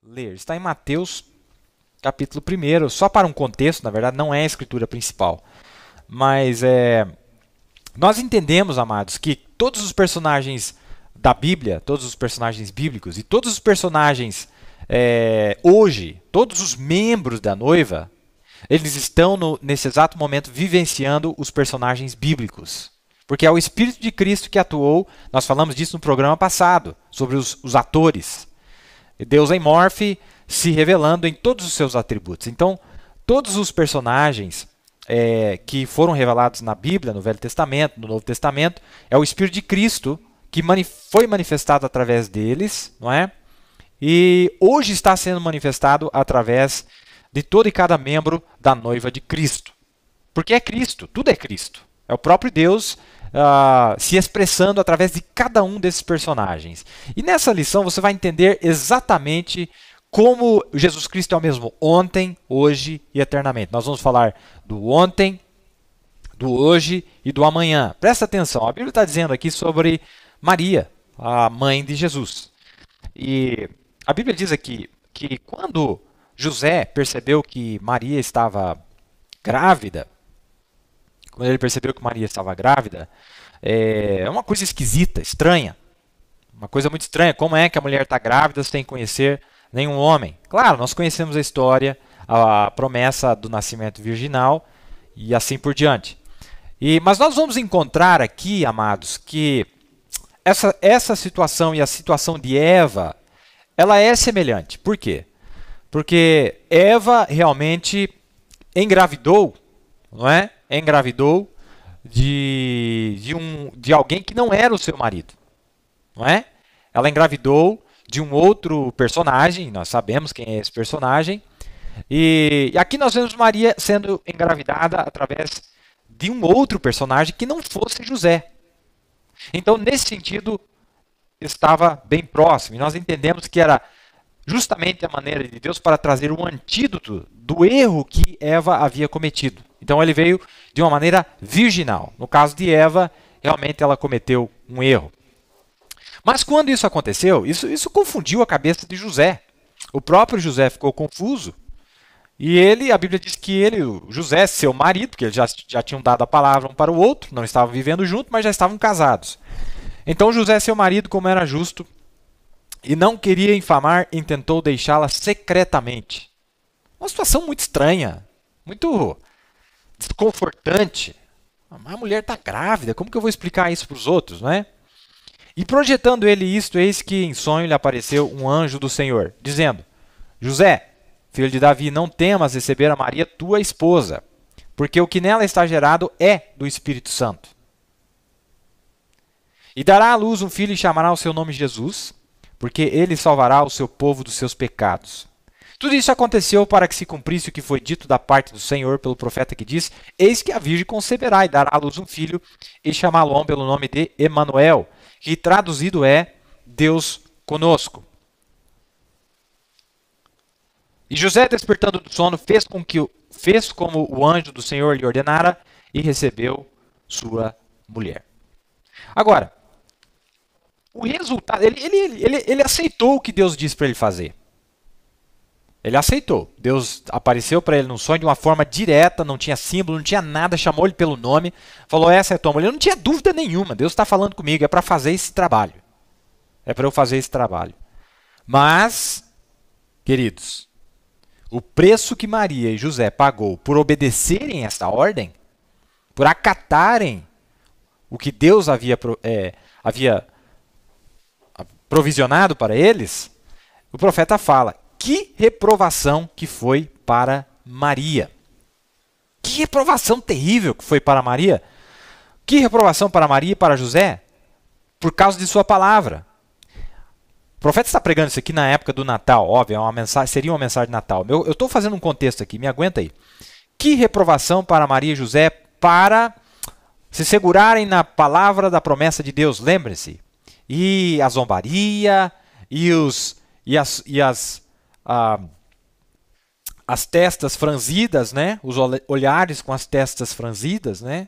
ler. Está em Mateus, capítulo 1, só para um contexto, na verdade, não é a escritura principal. Mas nós entendemos, amados, que todos os personagens da Bíblia, todos os personagens bíblicos e todos os personagens hoje, todos os membros da noiva, eles estão nesse exato momento vivenciando os personagens bíblicos. Porque é o Espírito de Cristo que atuou, nós falamos disso no programa passado, sobre os atores. Deus em morfe se revelando em todos os seus atributos. Então, todos os personagens que foram revelados na Bíblia, no Velho Testamento, no Novo Testamento, é o Espírito de Cristo que foi manifestado através deles, não é? E hoje está sendo manifestado através de todo e cada membro da noiva de Cristo. Porque é Cristo, tudo é Cristo. É o próprio Deus se expressando através de cada um desses personagens. E nessa lição você vai entender exatamente como Jesus Cristo é o mesmo ontem, hoje e eternamente. Nós vamos falar do ontem, do hoje e do amanhã. Presta atenção, a Bíblia está dizendo aqui sobre Maria, a mãe de Jesus. E a Bíblia diz aqui que quando José percebeu que Maria estava grávida, quando ele percebeu que Maria estava grávida, é uma coisa esquisita, estranha. Uma coisa muito estranha. Como é que a mulher está grávida sem conhecer nenhum homem? Claro, nós conhecemos a história, a promessa do nascimento virginal e assim por diante. Mas nós vamos encontrar aqui, amados, que essa situação e a situação de Eva, ela é semelhante. Por quê? Porque Eva realmente engravidou, não é? Engravidou de alguém que não era o seu marido, não é? Ela engravidou de um outro personagem, nós sabemos quem é esse personagem, e aqui nós vemos Maria sendo engravidada através de um outro personagem que não fosse José. Então, nesse sentido, estava bem próximo, e nós entendemos que era justamente a maneira de Deus para trazer um antídoto do erro que Eva havia cometido. Então ele veio de uma maneira virginal. No caso de Eva, realmente ela cometeu um erro. Mas quando isso aconteceu, isso confundiu a cabeça de José. O próprio José ficou confuso. E a Bíblia diz que José, seu marido, porque eles já tinham dado a palavra um para o outro, não estavam vivendo juntos, mas já estavam casados. Então José, seu marido, como era justo, e não queria infamar, intentou deixá-la secretamente. Uma situação muito estranha, muito desconfortante. A mulher está grávida, como que eu vou explicar isso para os outros, não é? E projetando ele isto, eis que em sonho lhe apareceu um anjo do Senhor, dizendo: José, filho de Davi, não temas receber a Maria, tua esposa, porque o que nela está gerado é do Espírito Santo. E dará à luz um filho e chamará o seu nome Jesus, porque ele salvará o seu povo dos seus pecados. Tudo isso aconteceu para que se cumprisse o que foi dito da parte do Senhor pelo profeta que diz: Eis que a virgem conceberá e dará à luz um filho e chamá-lo pelo nome de Emanuel, que traduzido é Deus conosco. E José, despertando do sono, fez como o anjo do Senhor lhe ordenara e recebeu sua mulher. Agora, o resultado, ele aceitou o que Deus disse para ele fazer. Ele aceitou. Deus apareceu para ele num sonho de uma forma direta, não tinha símbolo, não tinha nada, chamou ele pelo nome, falou: essa é tua mulher. Não tinha dúvida nenhuma, Deus está falando comigo, é para fazer esse trabalho. É para eu fazer esse trabalho. Mas, queridos, o preço que Maria e José pagou por obedecerem essa ordem, por acatarem o que Deus havia provisionado para eles, o profeta fala: que reprovação que foi para Maria. Que reprovação terrível que foi para Maria. Que reprovação para Maria e para José, por causa de sua palavra. O profeta está pregando isso aqui na época do Natal, óbvio, seria uma mensagem de Natal. Eu estou fazendo um contexto aqui, me aguenta aí. Que reprovação para Maria e José para se segurarem na palavra da promessa de Deus, lembrem-se. E a zombaria, as testas franzidas, né? Os olhares com as testas franzidas, né?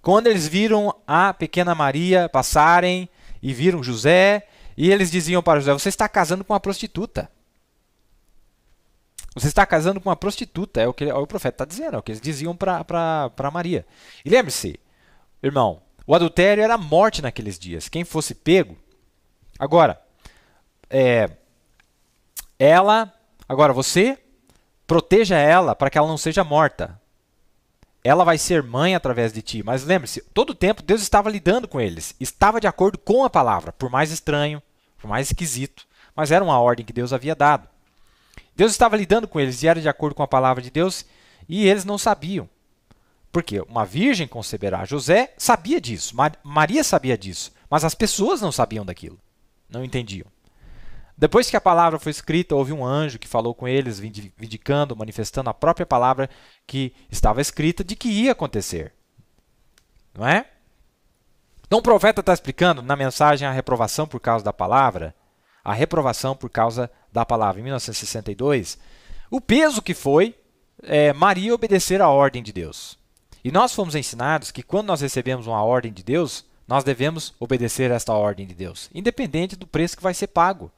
Quando eles viram a pequena Maria passarem e viram José, E eles diziam para José: você está casando com uma prostituta. Você está casando com uma prostituta. É o que o profeta está dizendo, é o que eles diziam para Maria. E lembre-se, irmão, o adultério era morte naqueles dias. Quem fosse pego. Agora, agora você proteja ela para que ela não seja morta. Ela vai ser mãe através de ti. Mas lembre-se, todo o tempo Deus estava lidando com eles. Estava de acordo com a palavra, por mais estranho, por mais esquisito. Mas era uma ordem que Deus havia dado. Deus estava lidando com eles e era de acordo com a palavra de Deus e eles não sabiam. Por quê? Uma virgem conceberá. José sabia disso, Maria sabia disso, mas as pessoas não sabiam daquilo. Não entendiam. Depois que a palavra foi escrita, houve um anjo que falou com eles, vindicando, manifestando a própria palavra que estava escrita de que ia acontecer. Não é? Então o profeta está explicando na mensagem a reprovação por causa da palavra, a reprovação por causa da palavra. Em 1962, o peso que foi Maria obedecer à ordem de Deus. E nós fomos ensinados que quando nós recebemos uma ordem de Deus, nós devemos obedecer a esta ordem de Deus, independente do preço que vai ser pago.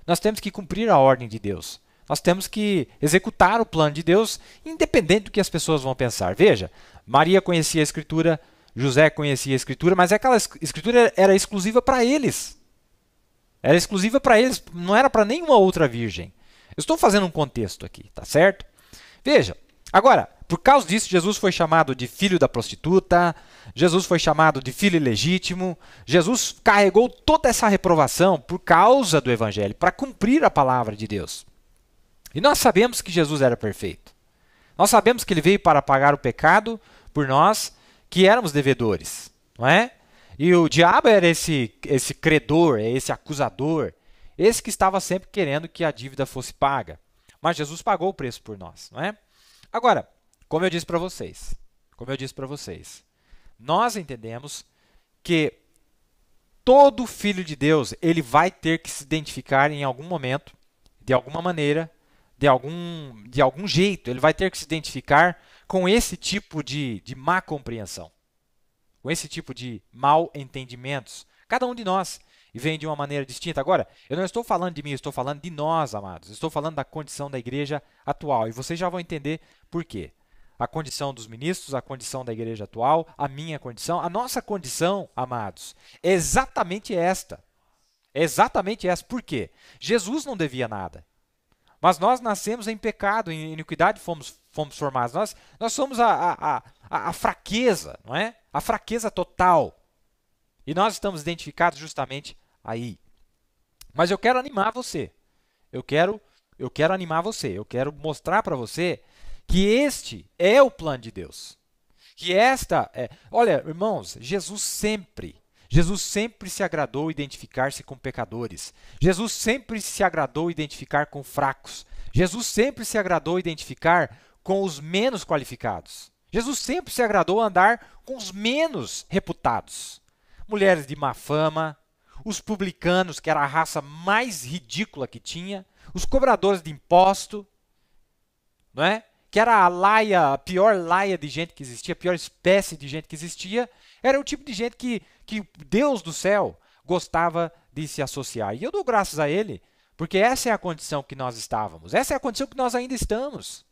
Nós temos que cumprir a ordem de Deus. Nós temos que executar o plano de Deus, independente do que as pessoas vão pensar. Veja, Maria conhecia a Escritura, José conhecia a Escritura, mas aquela Escritura era exclusiva para eles. Era exclusiva para eles, não era para nenhuma outra virgem. Eu estou fazendo um contexto aqui, tá certo? Veja, agora, por causa disso, Jesus foi chamado de filho da prostituta, Jesus foi chamado de filho ilegítimo, Jesus carregou toda essa reprovação por causa do Evangelho, para cumprir a palavra de Deus. E nós sabemos que Jesus era perfeito. Nós sabemos que ele veio para pagar o pecado por nós, que éramos devedores, não é? E o diabo era esse credor, esse acusador, esse que estava sempre querendo que a dívida fosse paga. Mas Jesus pagou o preço por nós, não é? Agora, como eu disse para vocês, nós entendemos que todo filho de Deus, ele vai ter que se identificar em algum momento, de alguma maneira, de algum jeito, ele vai ter que se identificar com esse tipo de má compreensão, com esse tipo de mal entendimentos. Cada um de nós e vem de uma maneira distinta. Agora, eu não estou falando de mim, eu estou falando de nós, amados. Eu estou falando da condição da igreja atual. E vocês já vão entender por quê. A condição dos ministros, a condição da igreja atual, a minha condição, a nossa condição, amados, é exatamente esta. É exatamente essa. Por quê? Jesus não devia nada. Mas nós nascemos em pecado, em iniquidade fomos formados. Nós somos a fraqueza, não é? A fraqueza total. E nós estamos identificados justamente aí. Mas eu quero animar você. Eu quero animar você. Eu quero mostrar para você que este é o plano de Deus. Que esta é... Olha, irmãos, Jesus sempre se agradou identificar-se com pecadores. Jesus sempre se agradou identificar com fracos. Jesus sempre se agradou identificar com os menos qualificados. Jesus sempre se agradou andar com os menos reputados. Mulheres de má fama, os publicanos, que era a raça mais ridícula que tinha, os cobradores de imposto, não é? Que era a pior laia de gente que existia, a pior espécie de gente que existia, era o tipo de gente que Deus do céu gostava de se associar. E eu dou graças a Ele, porque essa é a condição que nós estávamos, essa é a condição que nós ainda estamos.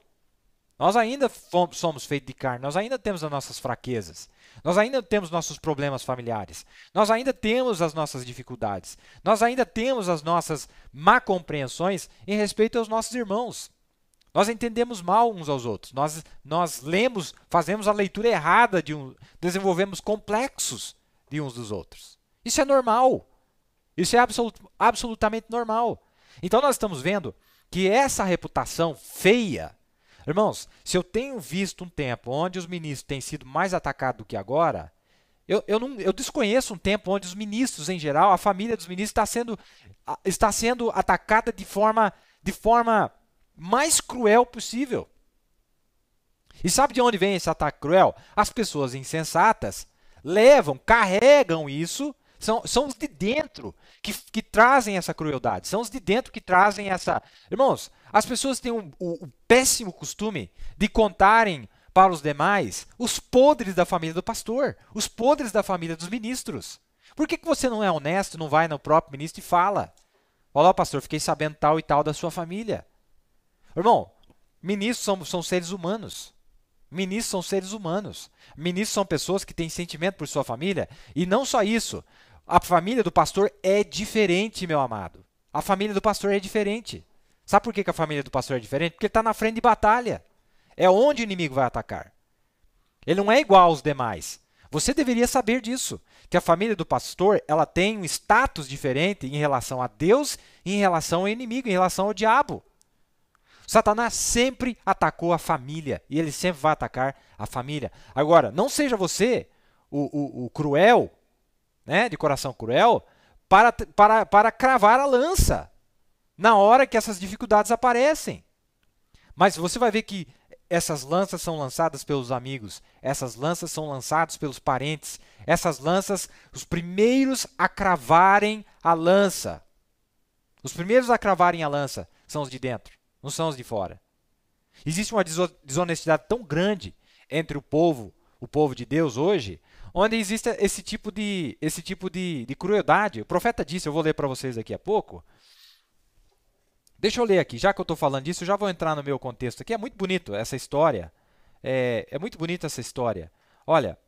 Nós ainda somos feitos de carne, nós ainda temos as nossas fraquezas, nós ainda temos nossos problemas familiares, nós ainda temos as nossas dificuldades, nós ainda temos as nossas má compreensões em respeito aos nossos irmãos. Nós entendemos mal uns aos outros, nós lemos, fazemos a leitura errada desenvolvemos complexos de uns dos outros. Isso é normal, isso é absolutamente normal. Então nós estamos vendo que essa reputação feia, irmãos, se eu tenho visto um tempo onde os ministros têm sido mais atacados do que agora, eu desconheço um tempo onde os ministros em geral, a família dos ministros está sendo atacada de forma mais cruel possível. E sabe de onde vem esse ataque cruel? As pessoas insensatas carregam isso, são os de dentro que trazem essa crueldade, são os de dentro que trazem essa... Irmãos, as pessoas têm o péssimo costume de contarem para os demais os podres da família do pastor, os podres da família dos ministros, Por que você não é honesto, não vai no próprio ministro e fala? Olha, pastor, fiquei sabendo tal e tal da sua família. Irmão, ministros são seres humanos. Ministros são seres humanos. Ministros são pessoas que têm sentimento por sua família. E não só isso. A família do pastor é diferente, meu amado. A família do pastor é diferente. Sabe por que a família do pastor é diferente? Porque ele está na frente de batalha. É onde o inimigo vai atacar. Ele não é igual aos demais. Você deveria saber disso. Que a família do pastor ela tem um status diferente em relação a Deus e em relação ao inimigo, em relação ao diabo. Satanás sempre atacou a família e ele sempre vai atacar a família. Agora, não seja você o cruel, né, de coração cruel, para cravar a lança na hora que essas dificuldades aparecem. Mas você vai ver que essas lanças são lançadas pelos amigos, essas lanças são lançadas pelos parentes, essas lanças, os primeiros a cravarem a lança. Os primeiros a cravarem a lança são os de dentro, não são os de fora. Existe uma desonestidade tão grande entre o povo de Deus hoje, onde existe esse tipo de crueldade. O profeta disse, eu vou ler para vocês daqui a pouco. Deixa eu ler aqui, já que eu estou falando disso, eu já vou entrar no meu contexto aqui. É muito bonito essa história. É muito bonita essa história. Olha,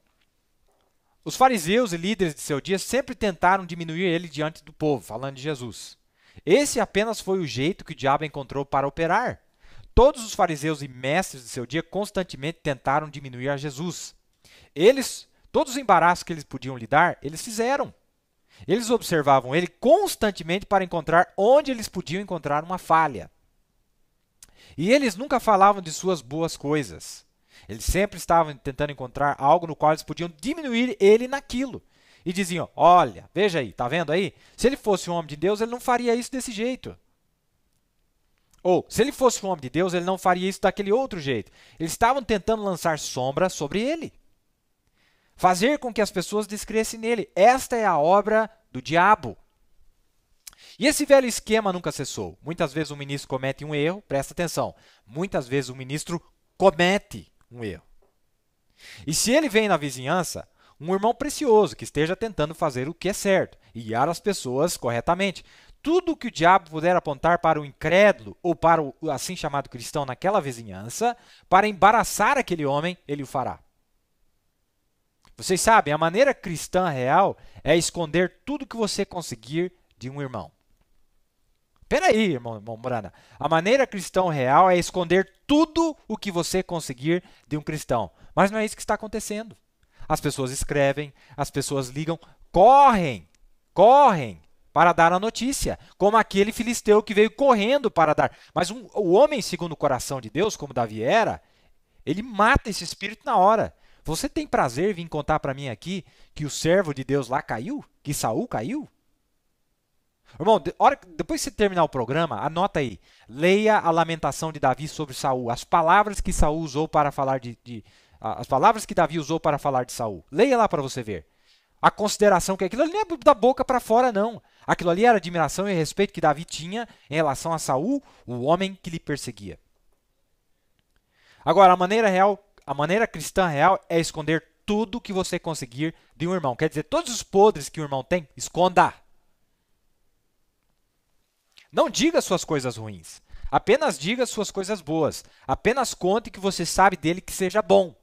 os fariseus e líderes de seu dia sempre tentaram diminuir ele diante do povo, falando de Jesus. Esse apenas foi o jeito que o diabo encontrou para operar. Todos os fariseus e mestres de seu dia constantemente tentaram diminuir a Jesus. Todos os embaraços que eles podiam lidar, eles fizeram. Eles observavam ele constantemente para encontrar onde eles podiam encontrar uma falha. E eles nunca falavam de suas boas coisas. Eles sempre estavam tentando encontrar algo no qual eles podiam diminuir ele naquilo. E diziam, olha, veja aí, tá vendo aí? Se ele fosse um homem de Deus, ele não faria isso desse jeito. Ou, se ele fosse um homem de Deus, ele não faria isso daquele outro jeito. Eles estavam tentando lançar sombra sobre ele. Fazer com que as pessoas descressem nele. Esta é a obra do diabo. E esse velho esquema nunca cessou. Muitas vezes o ministro comete um erro, presta atenção. Muitas vezes o ministro comete um erro. E se ele vem na vizinhança, um irmão precioso que esteja tentando fazer o que é certo e guiar as pessoas corretamente. Tudo que o diabo puder apontar para o incrédulo ou para o assim chamado cristão naquela vizinhança, para embaraçar aquele homem, ele o fará. Vocês sabem, a maneira cristã real é esconder tudo que você conseguir de um irmão. Espera aí, irmão Morana. A maneira cristã real é esconder tudo o que você conseguir de um cristão. Mas não é isso que está acontecendo. As pessoas escrevem, as pessoas ligam, correm para dar a notícia, como aquele filisteu que veio correndo para dar. Mas o homem segundo o coração de Deus, como Davi era, ele mata esse espírito na hora. Você tem prazer em vir contar para mim aqui que o servo de Deus lá caiu? Que Saul caiu? Irmão, depois que você terminar o programa, anota aí. Leia a lamentação de Davi sobre Saul. As palavras que Saul usou para falar as palavras que Davi usou para falar de Saul. Leia lá para você ver. A consideração que aquilo ali não é da boca para fora, não. Aquilo ali era admiração e respeito que Davi tinha em relação a Saul, o homem que lhe perseguia. Agora, a maneira cristã real é esconder tudo que você conseguir de um irmão. Quer dizer, todos os podres que o irmão tem, esconda. Não diga suas coisas ruins. Apenas diga suas coisas boas. Apenas conte que você sabe dele que seja bom.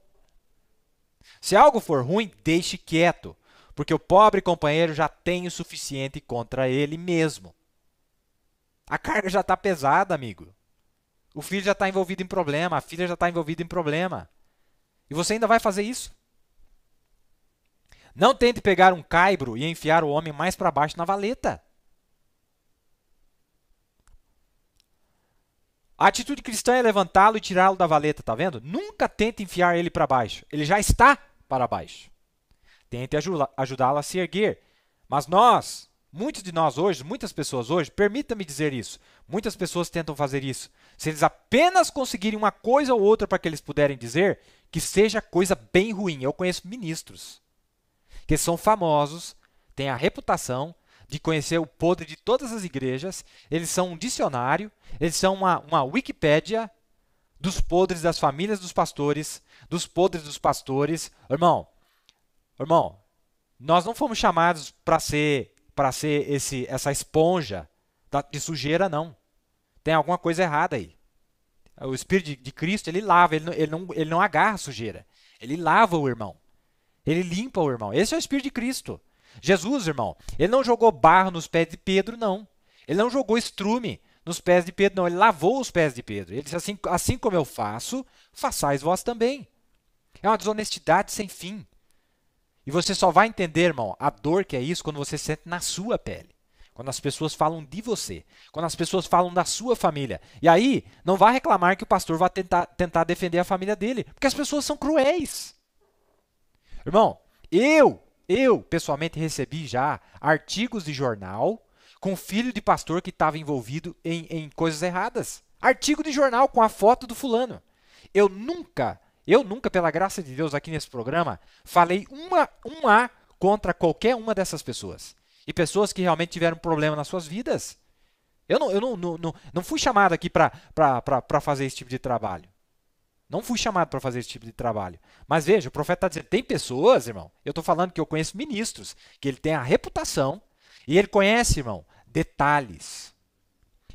Se algo for ruim, deixe quieto, porque o pobre companheiro já tem o suficiente contra ele mesmo. A carga já está pesada, amigo. O filho já está envolvido em problema, a filha já está envolvida em problema. E você ainda vai fazer isso? Não tente pegar um caibro e enfiar o homem mais para baixo na valeta. A atitude cristã é levantá-lo e tirá-lo da valeta, tá vendo? Nunca tente enfiar ele para baixo. Ele já está para baixo. Tente ajudá-lo a se erguer. Mas muitos de nós hoje, muitas pessoas hoje, permita-me dizer isso, muitas pessoas tentam fazer isso. Se eles apenas conseguirem uma coisa ou outra para que eles puderem dizer, que seja coisa bem ruim. Eu conheço ministros que são famosos, têm a reputação de conhecer o podre de todas as igrejas, eles são um dicionário, eles são uma Wikipédia dos podres das famílias dos pastores, dos podres dos pastores. Irmão, Nós não fomos chamados para ser essa esponja de sujeira, não. Tem alguma coisa errada aí. O Espírito de Cristo, ele lava, ele não agarra a sujeira. Ele lava o irmão. Ele limpa o irmão. Esse é o Espírito de Cristo. Jesus, irmão, ele não jogou barro nos pés de Pedro, não. Ele não jogou estrume nos pés de Pedro, não. Ele lavou os pés de Pedro. Ele disse assim como eu faço, façais vós também. É uma desonestidade sem fim. E você só vai entender, irmão, a dor que é isso quando você sente na sua pele. Quando as pessoas falam de você. Quando as pessoas falam da sua família. E aí, não vá reclamar que o pastor vai tentar defender a família dele. Porque as pessoas são cruéis. Irmão, eu pessoalmente recebi já artigos de jornal com filho de pastor que estava envolvido em coisas erradas. Artigo de jornal com a foto do fulano. Eu nunca, pela graça de Deus, aqui nesse programa, falei um A contra qualquer uma dessas pessoas. E pessoas que realmente tiveram problema nas suas vidas. Eu não fui chamado aqui para fazer esse tipo de trabalho. Não fui chamado para fazer esse tipo de trabalho. Mas veja, o profeta está dizendo, tem pessoas, irmão, eu estou falando que eu conheço ministros, que ele tem a reputação, e ele conhece, irmão, detalhes.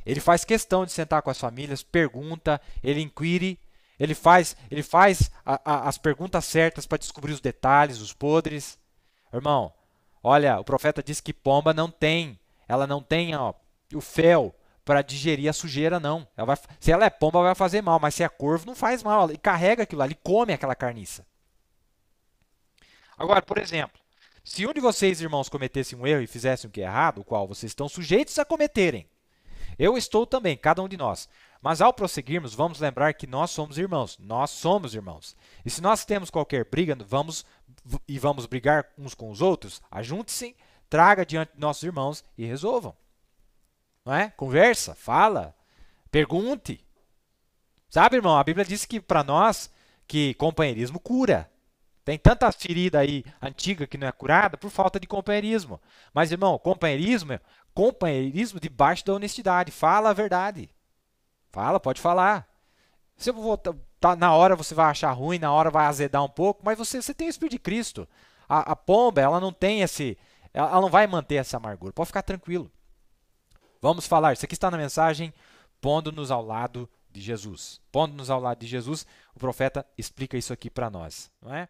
Ele faz questão de sentar com as famílias, pergunta, ele inquire, ele faz as perguntas certas para descobrir os detalhes, os podres. Irmão, olha, o profeta diz que pomba ela não tem o fel para digerir a sujeira, não. Se ela é pomba, vai fazer mal, mas se é corvo, não faz mal. Ele carrega aquilo lá, ele come aquela carniça. Agora, por exemplo, se um de vocês, irmãos, cometesse um erro e fizesse o que é errado, o qual vocês estão sujeitos a cometerem, eu estou também, cada um de nós. Mas ao prosseguirmos, vamos lembrar que nós somos irmãos. Nós somos irmãos. E se nós temos qualquer briga, vamos brigar uns com os outros, ajunte-se, traga diante de nossos irmãos e resolvam. Não é? Conversa, fala, pergunte. Sabe, irmão, a Bíblia diz que para nós que companheirismo cura. Tem tanta ferida aí antiga que não é curada por falta de companheirismo. Mas, irmão, companheirismo é companheirismo debaixo da honestidade. Fala a verdade. Fala, pode falar. Se eu vou, na hora você vai achar ruim, na hora vai azedar um pouco, mas você tem o Espírito de Cristo. A pomba, ela não tem ela não vai manter essa amargura. Pode ficar tranquilo. Vamos falar. Isso aqui está na mensagem pondo-nos ao lado de Jesus. Pondo-nos ao lado de Jesus, o profeta explica isso aqui para nós, não é?